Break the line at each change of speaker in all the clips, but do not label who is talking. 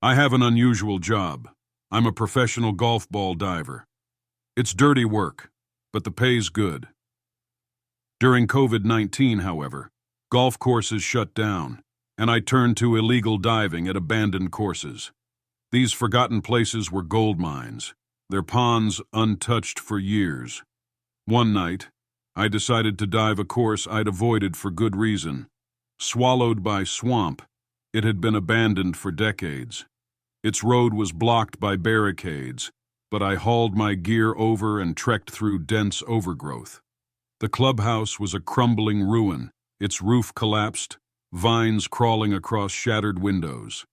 I have an unusual job. I'm a professional golf ball diver. It's dirty work, but the pay's good. During COVID-19, however, golf courses shut down, and I turned to illegal diving at abandoned courses. These forgotten places were gold mines, their ponds untouched for years. One night, I decided to dive a course I'd avoided for good reason. Swallowed by swamp, it had been abandoned for decades. Its road was blocked by barricades, but I hauled my gear over and trekked through dense overgrowth. The clubhouse was a crumbling ruin, its roof collapsed, vines crawling across shattered windows.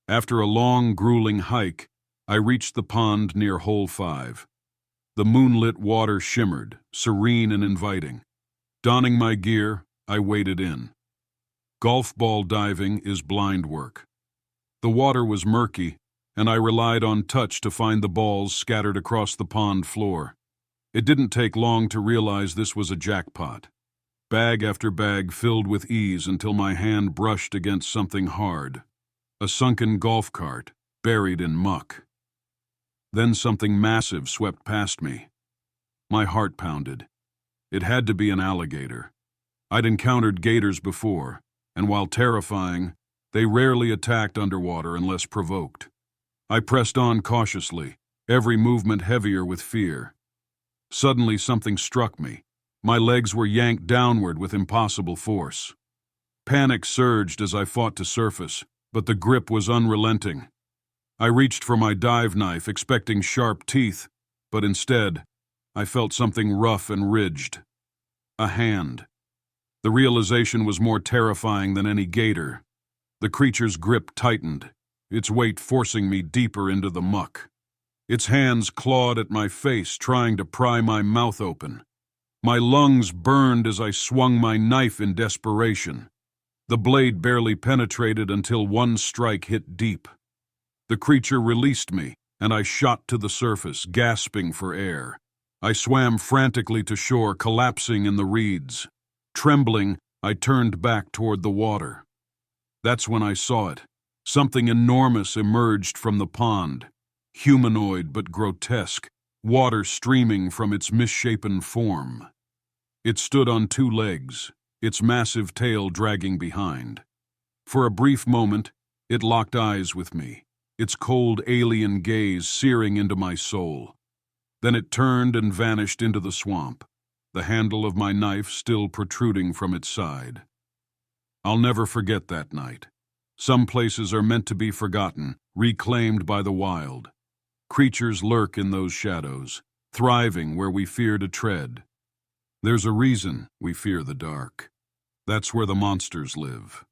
After a long, grueling hike, I reached the pond near Hole 5. The moonlit water shimmered, serene and inviting. Donning my gear, I waded in. Golf ball diving is blind work. The water was murky, and I relied on touch to find the balls scattered across the pond floor. It didn't take long to realize this was a jackpot. Bag after bag filled with ease until my hand brushed against something hard. A sunken golf cart, buried in muck. Then something massive swept past me. My heart pounded. It had to be an alligator. I'd encountered gators before, and while terrifying, they rarely attacked underwater unless provoked. I pressed on cautiously, every movement heavier with fear. Suddenly something struck me. My legs were yanked downward with impossible force. Panic surged as I fought to surface, but the grip was unrelenting. I reached for my dive knife, expecting sharp teeth, but instead, I felt something rough and ridged. A hand. The realization was more terrifying than any gator. The creature's grip tightened, its weight forcing me deeper into the muck. Its hands clawed at my face, trying to pry my mouth open. My lungs burned as I swung my knife in desperation. The blade barely penetrated until one strike hit deep. The creature released me, and I shot to the surface, gasping for air. I swam frantically to shore, collapsing in the reeds. Trembling, I turned back toward the water. That's when I saw it. Something enormous emerged from the pond. Humanoid but grotesque, water streaming from its misshapen form. It stood on two legs, its massive tail dragging behind. For a brief moment, it locked eyes with me, its cold alien gaze searing into my soul. Then it turned and vanished into the swamp, the handle of my knife still protruding from its side. I'll never forget that night. Some places are meant to be forgotten, reclaimed by the wild. Creatures lurk in those shadows, thriving where we fear to tread. There's a reason we fear the dark. That's where the monsters live.